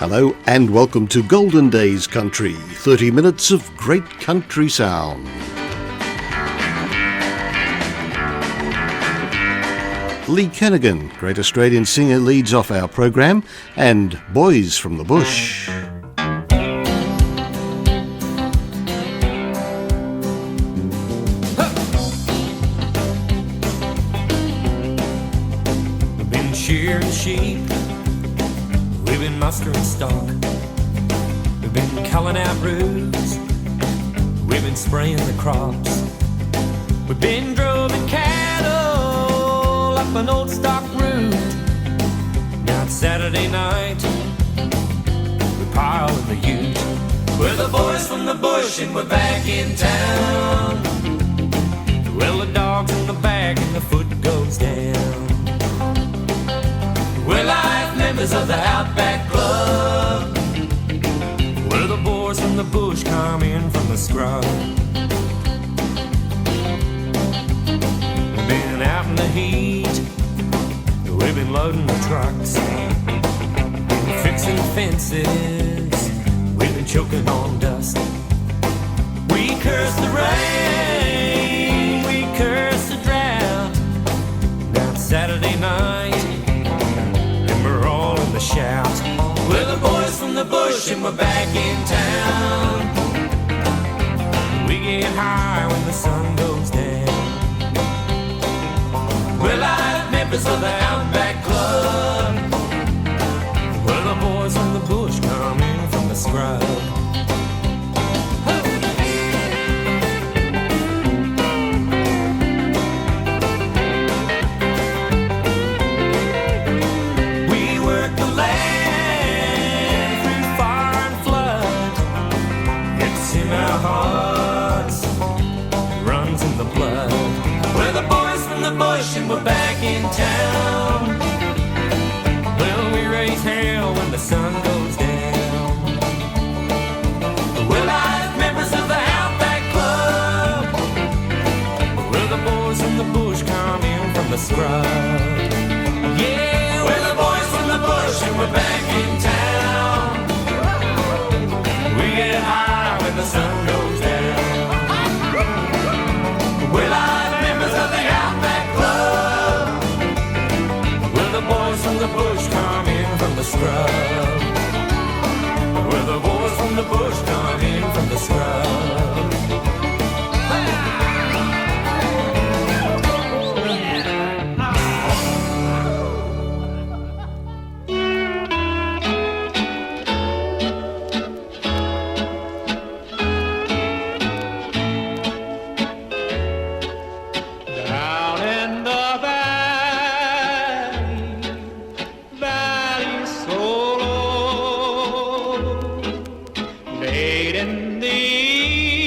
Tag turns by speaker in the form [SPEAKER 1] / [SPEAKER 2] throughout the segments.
[SPEAKER 1] Hello and welcome to Golden Days Country, 30 minutes of great country sound. Lee Kennigan, great Australian singer, leads off our program, and Boys from the Bush.
[SPEAKER 2] We've been shearing sheep, we've been mustering stock, we've been culling out roots, we've been spraying the crops, we've been droving cattle up an old stock route. Now it's Saturday night, we pile in the ute. We're the boys from the bush and we're back in town. Well, the dog's in the back and the foot goes down. We're life members of the Outback Club. We're the boys from the bush come in from the scrub. We've been out in the heat, we've been loading the trucks, been fixing fences, we've been choking on dust. We curse the rain, we curse the drought. Now it's Saturday night and we're all in the shout. We're the boys from the bush and we're back in town. We get high when the sun goes down. We're live members of the Outback Club. We're the boys from the bush coming from the scrub. We work the land through fire and flood. It's in our hearts, it runs in the blood. We're the boys from the bush and we're back in town. Well, we raise hell when the sun goes down. We're live members of the Outback Club. We're the boys from the bush come in from the scrub. Yeah, we're the boys from the bush and we're back in town. We get high when the sun goes down. We're live members of the Outback Club. We're the boys from the bush come in from the scrub. We're the boys from the bush come in from the scrub.
[SPEAKER 3] Down in the valley so low, late in the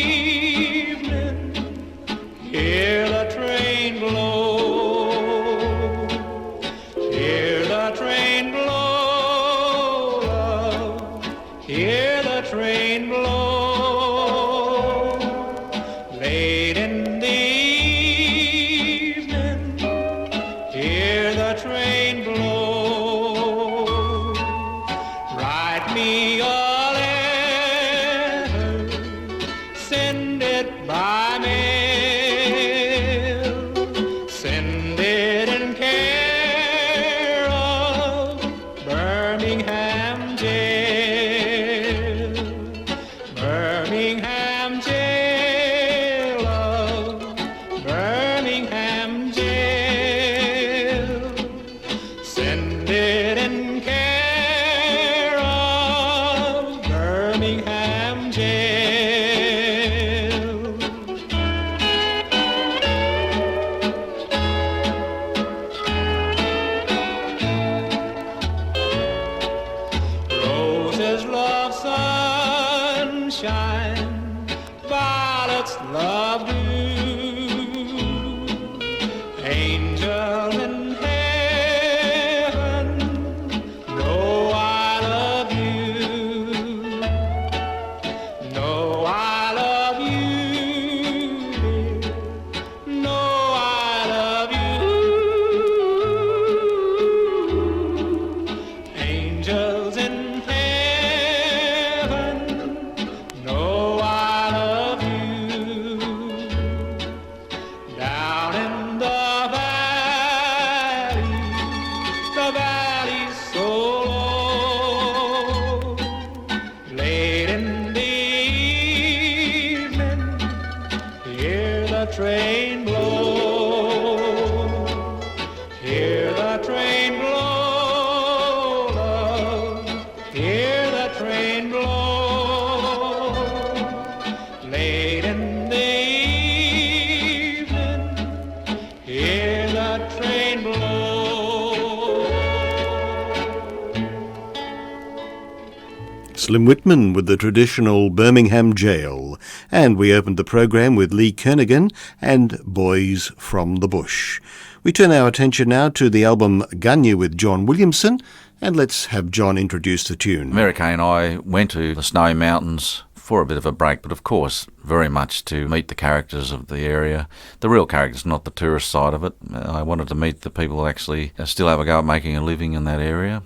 [SPEAKER 1] Slim Whitman with the traditional Birmingham Jail. And we opened the program with Lee Kernaghan and Boys from the Bush. We turn our attention now to the album Gunya with John Williamson, and let's have John introduce the tune.
[SPEAKER 4] Mary Kay and I went to the Snowy Mountains for a bit of a break, but of course very much to meet the characters of the area. The real characters, not the tourist side of it. I wanted to meet the people who actually still have a go at making a living in that area.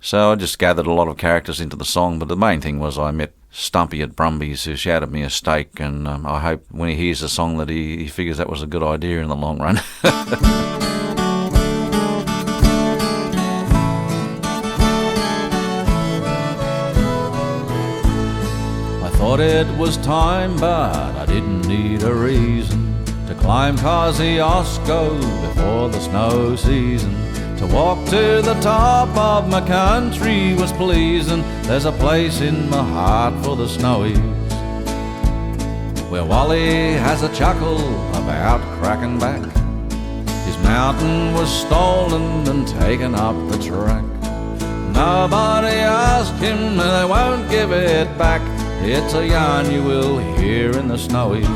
[SPEAKER 4] So I just gathered a lot of characters into the song, but the main thing was I met Stumpy at Brumby's, who shouted me a steak, and I hope when he hears the song that he figures that was a good idea in the long run. I thought it was time, but I didn't need a reason to climb Kosciuszko before the snow season. To walk to the top of my country was pleasing. There's a place in my heart for the snowies, where Wally has a chuckle about cracking back. His mountain was stolen and taken up the track. Nobody asked him, and they won't give it back. It's a yarn you will hear in the snowies,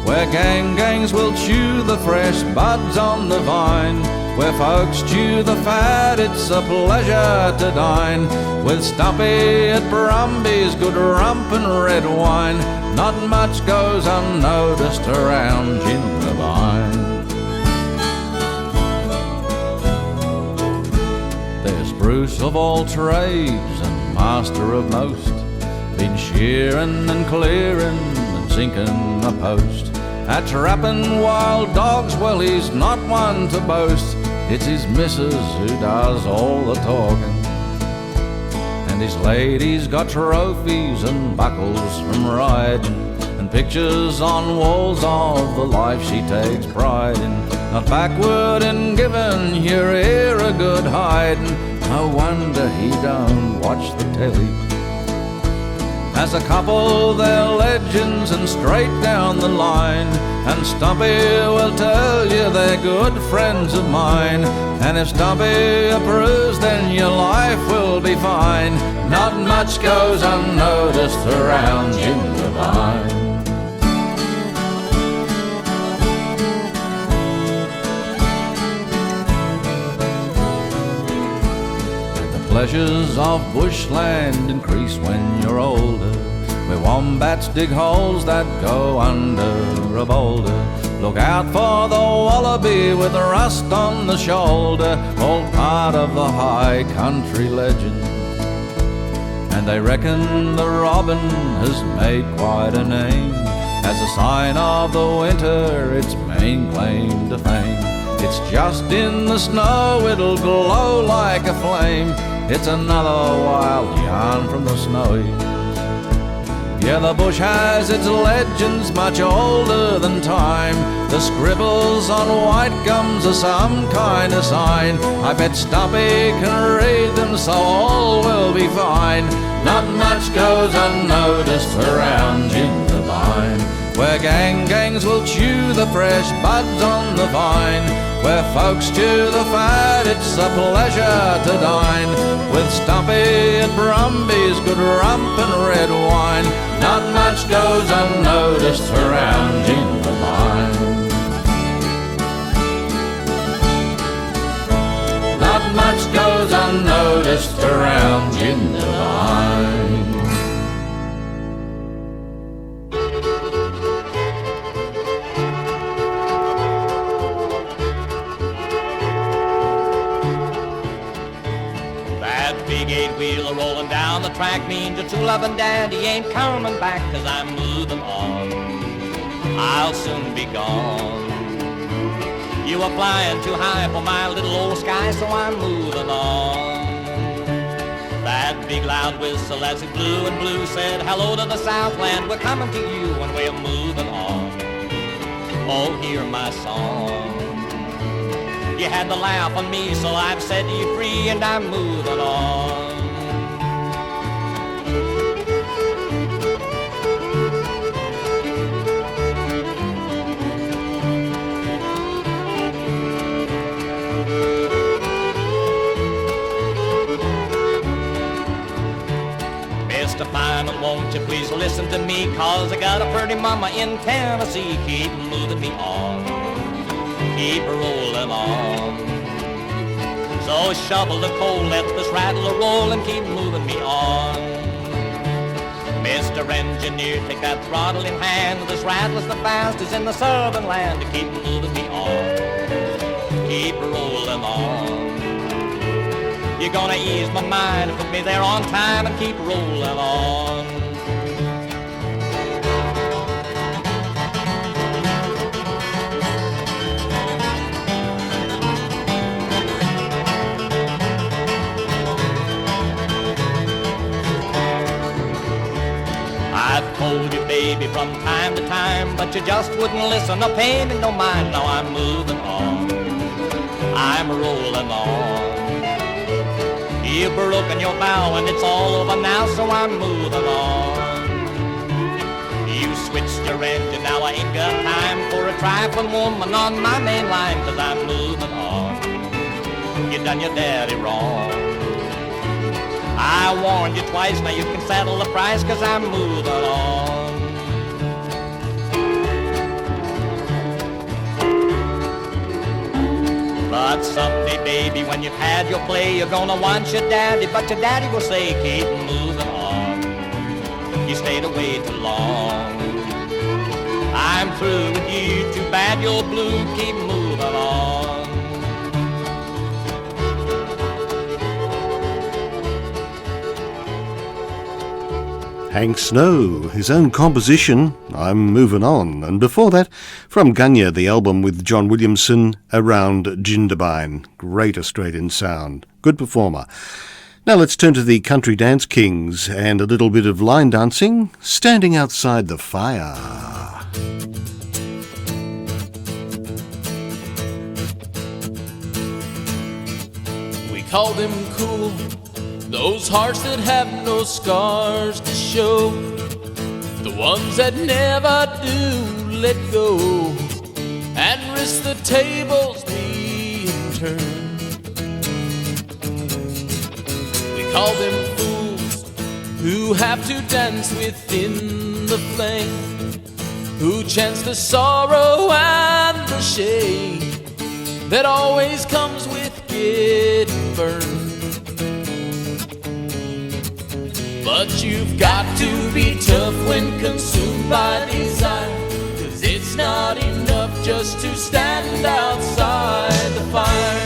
[SPEAKER 4] where gangs will chew the fresh buds on the vine, where folks chew the fat. It's a pleasure to dine with Stumpy at Brumby's, good rump and red wine. Not much goes unnoticed around Jindabyne. There's Bruce of all trades and master of most, been shearing and clearing and sinking a post. At trapping wild dogs, well, he's not one to boast. It's his missus who does all the talking, and his lady's got trophies and buckles from riding, and pictures on walls of the life she takes pride in. Not backward in giving your ear a good hiding. No wonder he don't watch the telly. As a couple they're legends and straight down the line, and Stumpy will tell you they're good friends of mine. And if Stumpy approves, then your life will be fine. Not much goes unnoticed around Jindabyne. Pleasures of bushland increase when you're older, where wombats dig holes that go under a boulder. Look out for the wallaby with a rust on the shoulder, all part of the high country legend. And they reckon the robin has made quite a name, as a sign of the winter, its main claim to fame. It's just in the snow, it'll glow like a flame. It's another wild yarn from the snowies. Yeah, the bush has its legends much older than time. The scribbles on white gums are some kind of sign. I bet Stumpy can read them, so all will be fine. Not much goes unnoticed around Jindabyne, where gangs will chew the fresh buds on the vine, where folks chew the fat. It's a pleasure to dine with Stumpy at Brumby's, good rump and red wine. Not much goes unnoticed around Jindabyne. Not much goes unnoticed around Jindabyne.
[SPEAKER 5] Big eight-wheeler rolling down the track means a true loving daddy ain't coming back, 'cause I'm moving on. I'll soon be gone. You are flying too high for my little old sky, so I'm moving on. That big loud whistle as it blew and blew said, hello to the Southland, we're coming to you and we're moving on. Oh, hear my song. You had to laugh on me, so I've set you free and I'm moving on. won't you please listen to me, 'cause I got a pretty mama in Tennessee. Keep moving me on, keep rolling on. So shovel the coal, let this rattle roll, and keep moving me on. Mr. Engineer, take that throttle in hand. This rattle's the fastest in the southern land. Keep moving me on, keep rolling on. You're gonna ease my mind and put me there on time, and keep rolling on. I've told you, baby, from time to time, but you just wouldn't listen. No pain and no mind. Now I'm moving on, I'm rolling on. You've broken your vow and it's all over now, so I'm moving on. You switched your engine, now I ain't got time for a trifling woman on my main line, 'cause I'm moving on. You done your daddy wrong. I warned you twice, now you can settle the price, 'cause I'm moving on. But someday, baby, when you've had your play, you're gonna want your daddy, but your daddy will say, keep moving on. You stayed away too long. I'm through with you, too bad you're blue, keep moving on.
[SPEAKER 1] Hank Snow, his own composition, I'm Moving On. And before that, from Gunya, the album with John Williamson, Around Jindabyne. Great Australian sound. Good performer. Now let's turn to the Country Dance Kings and a little bit of line dancing, Standing Outside the Fire.
[SPEAKER 6] We call them cool, those hearts that have no scars to show, the ones that never do let go and risk the tables being turned. We call them fools who have to dance within the flame, who chance the sorrow and the shame that always comes with getting burned. But you've got to be tough when consumed by desire, 'cause it's not enough just to stand outside the fire.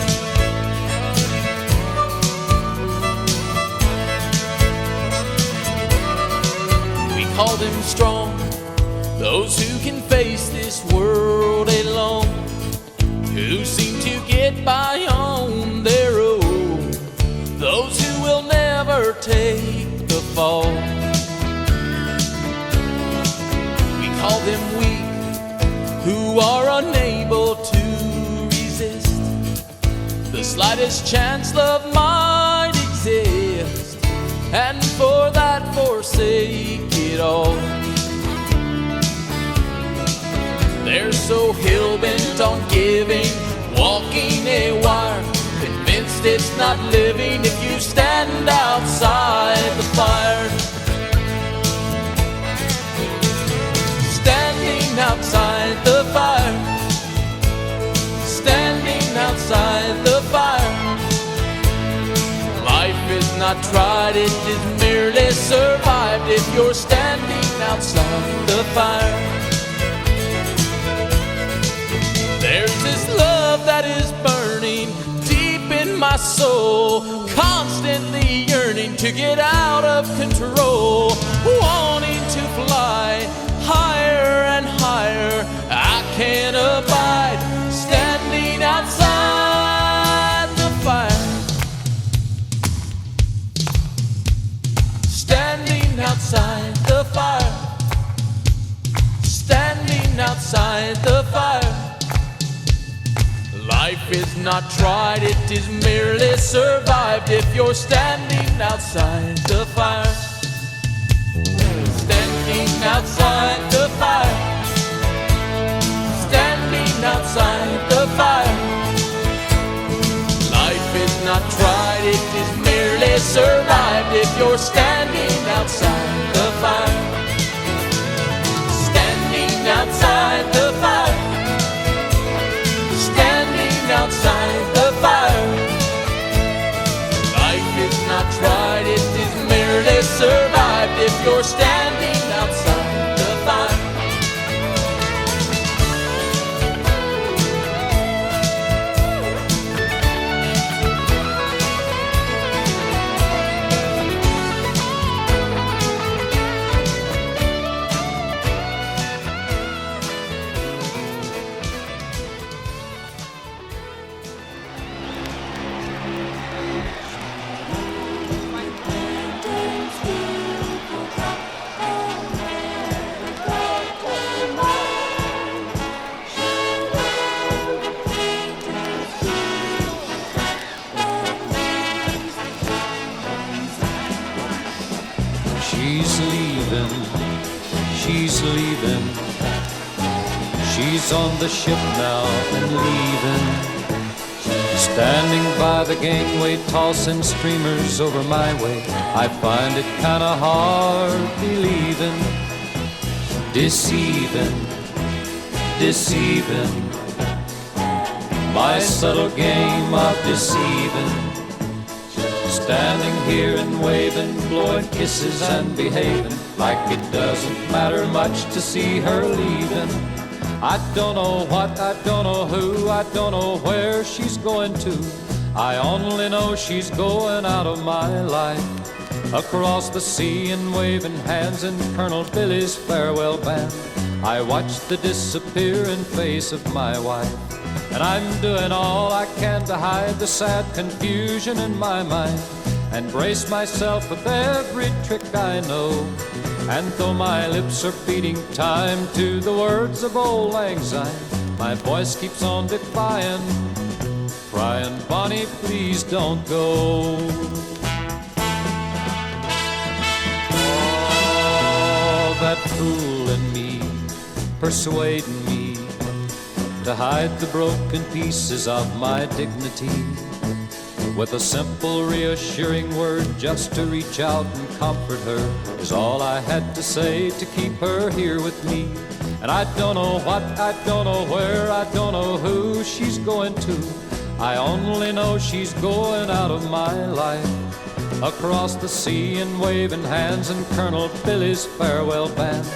[SPEAKER 6] We call them strong, those who can face this world alone, who seem to get by on their own, those who will never take the fall. We call them weak, who are unable to resist the slightest chance love might exist, and for that forsake it all. They're so hell-bent on giving, walking a wire, convinced it's not living if you stand outside the fire. Standing outside the fire, standing outside the fire. Life is not tried, it is merely survived if you're standing outside the fire. There's this love that is burning deep in my soul, constantly yearning to get out of control, wanting to fly higher and higher. I can't abide standing outside the fire. Standing outside the fire, standing outside the fire. Life is not tried, it is merely survived if you're standing outside the fire. Standing outside the fire, standing outside the fire. Life is not tried, it is merely survived if you're standing outside the fire. fire. Standing outside the fire. Standing outside the fire. Life is not tried, it is merely survived if you're standing outside the fire.
[SPEAKER 4] She's leaving, she's leaving. She's on the ship now and leaving. Standing by the gangway, tossing streamers over my way. I find it kinda hard believing, deceiving, deceiving. My subtle game of deceiving. Standing here and waving, blowing kisses and behaving like it doesn't matter much to see her leaving. I don't know what, I don't know who, I don't know where she's going to. I only know she's going out of my life. Across the sea and waving hands in Colonel Billy's farewell band, I watch the disappearing face of my wife. And I'm doing all I can to hide the sad confusion in my mind and brace myself with every trick I know. And though my lips are beating time to the words of old Lang Syne, my voice keeps on defying, crying, Bonnie, please don't go. Oh, that fool in me, persuading me to hide the broken pieces of my dignity, with a simple reassuring word just to reach out and comfort her is all I had to say to keep her here with me. And I don't know what, I don't know where, I don't know who she's going to. I only know she's going out of my life. Across the sea and waving hands in Colonel Billy's farewell band,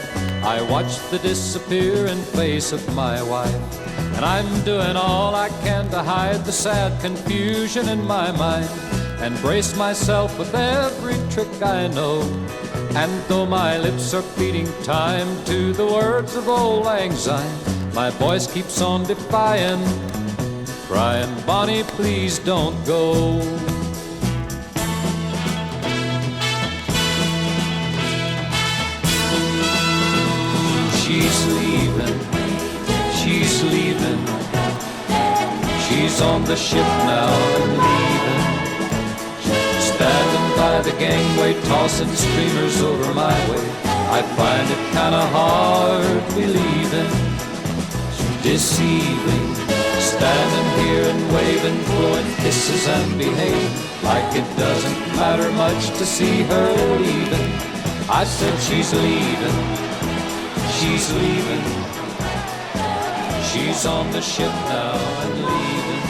[SPEAKER 4] I watch the disappearing face of my wife. And I'm doing all I can to hide the sad confusion in my mind and brace myself with every trick I know. And though my lips are beating time to the words of old Lang Syne, my voice keeps on defying, crying, Bonnie, please don't go. She's leaving, she's leaving. She's on the ship now and leaving. Standing by the gangway, tossing streamers over my way. I find it kinda hard believing, deceiving. Standing here and waving, blowing kisses and behaving like it doesn't matter much to see her leaving. I said she's leaving, she's leaving. She's on the ship now and leaving.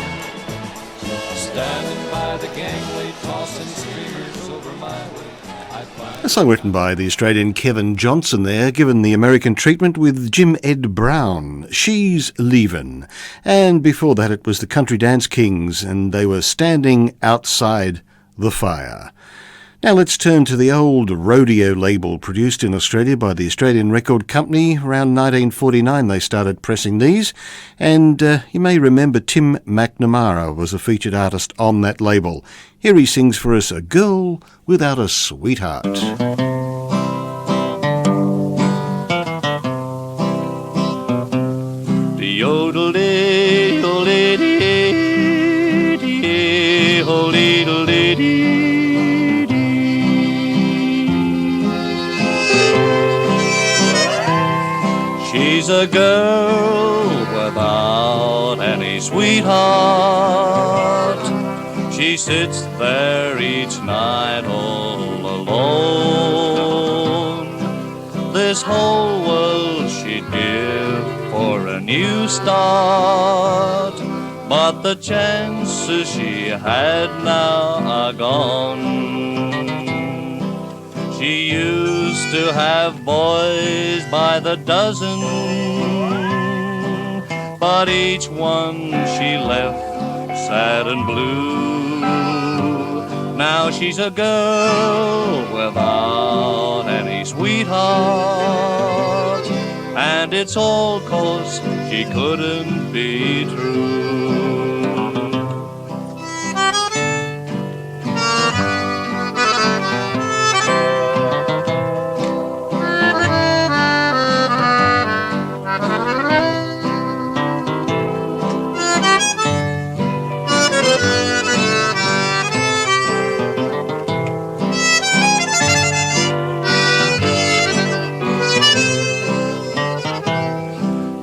[SPEAKER 4] Standing by the gangway, tossing streamers over my way.
[SPEAKER 1] A song written by the Australian Kevin Johnson there, given the American treatment with Jim Ed Brown, She's Leavin'. And before that it was the Country Dance Kings, and they were Standing Outside the Fire. Now let's turn to the old rodeo label produced in Australia by the Australian Record Company. Around 1949 they started pressing these, and you may remember Tim McNamara was a featured artist on that label. Here he sings for us A Girl Without a Sweetheart.
[SPEAKER 7] She's a girl without any sweetheart. She sits there each night all alone. this whole world she'd give for a new start. But the chances she had now are gone. She used to have boys by the dozen, but each one she left sad and blue. Now she's a girl without any sweetheart, and it's all 'cause she couldn't be true.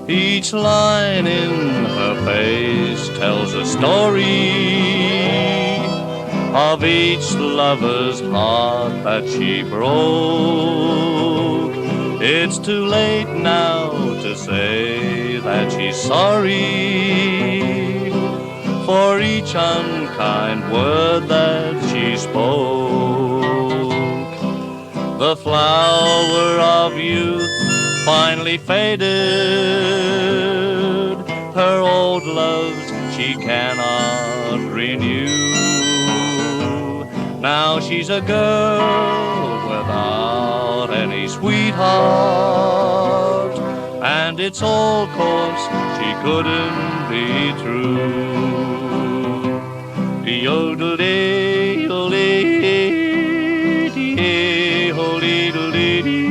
[SPEAKER 7] Each line in her face tells a story of each lover's heart that she broke. It's too late now to say that she's sorry for each unkind word that she spoke. The flower of youth finally faded, her old loves she cannot renew. Now she's a girl without any sweetheart, and it's all 'cause she couldn't be true. Yodel-dee, yodel-dee, yodel-dee.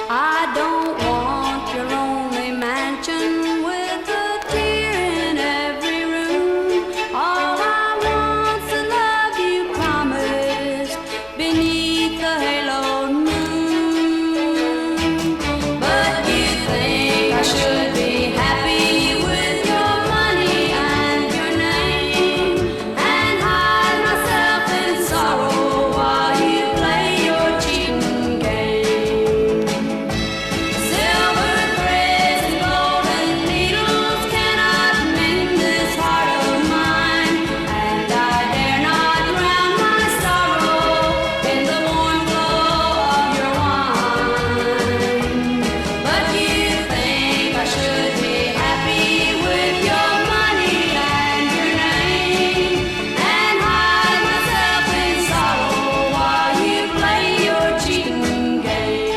[SPEAKER 8] I don't want your lonely mansion with a tear in every room. All I want's the love you promised beneath the haloed moon. But you think I should be happy with your money and your name, and hide myself in sorrow while you play your cheating game. Silver threads and golden needles cannot mend this heart of mine, and I dare not drown my sorrow in the warm glow of your wine. But you think I should be happy with your money and your name, and hide myself in sorrow while you play your cheating game.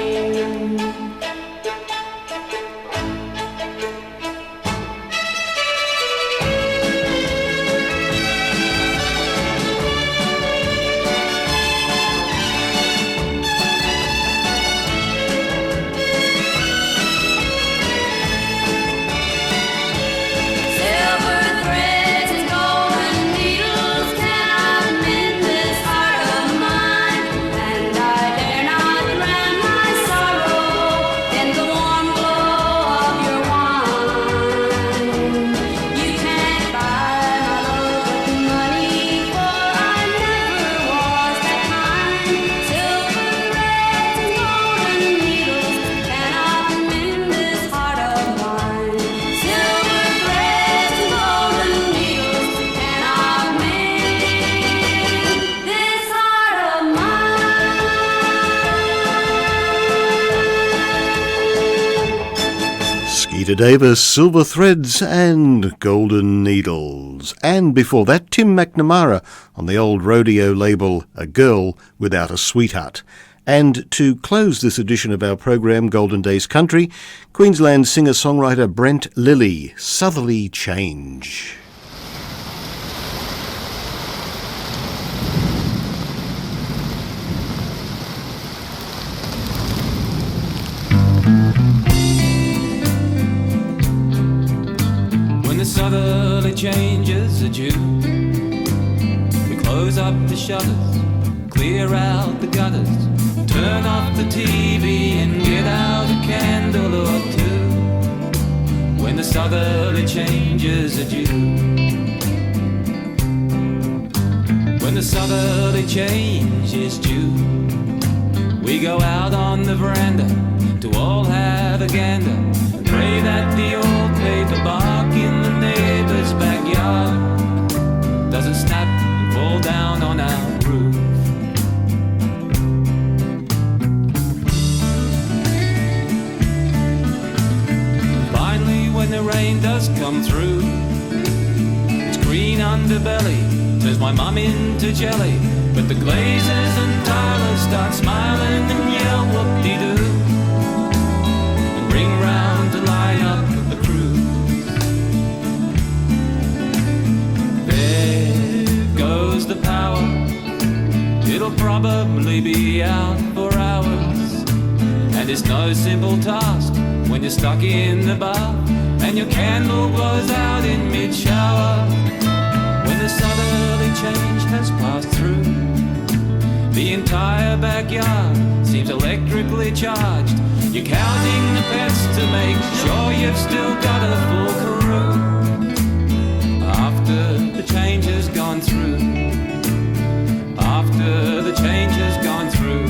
[SPEAKER 8] Silver threads and golden needles cannot mend this heart of mine, and I dare not drown my sorrow in the warm glow of your wine. You can't buy my love with money, for I never was that kind. Silver threads and golden needles cannot mend this heart of mine. Silver threads and golden needles cannot mend this heart of mine.
[SPEAKER 1] Skeeter Davis, Silver Threads and Golden Needles. And before that, Tim McNamara on the old rodeo label, A Girl Without a Sweetheart. And to close this edition of our program, Golden Days Country, Queensland singer-songwriter Brent Lilly, Southerly Change.
[SPEAKER 2] When the southerly changes are due, we close up the shutters
[SPEAKER 6] Clear out the gutters, turn off the TV and get out a candle or two when the southerly changes are due. When the southerly change is due, we go out on the veranda to all have a gander and pray that the old paper bark in the neighbor's backyard doesn't snap and fall down on our roof. Finally, when the rain does come through, its green underbelly turns my mum into jelly, but the Glazers and Tylers start smiling and yell whoop-de-doo and ring round to line up the crew. There goes the power, it'll probably be out for hours, and it's no simple task when you're stuck in the bar and your candle blows out in mid-shower. When the southerly change has passed through, the entire backyard seems electrically charged. You're counting the pests to make sure you've still got a full crew. After the change has gone through, after the change has gone through,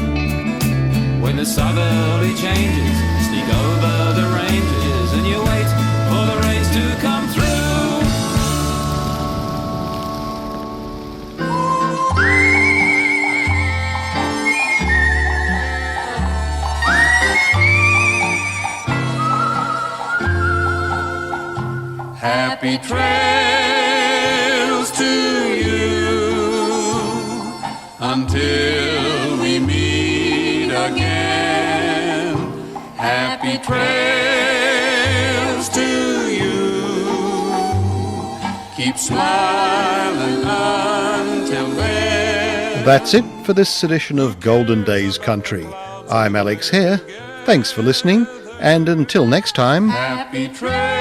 [SPEAKER 6] when the southerly changes sneak over the ranges and you wait for the rains to come through.
[SPEAKER 2] Happy trails to you until we meet again. Happy trails to you. Keep smiling until then.
[SPEAKER 1] That's it for this edition of Golden Days Country. I'm Alex Hare. Thanks for listening, and until next time.
[SPEAKER 2] Happy trails.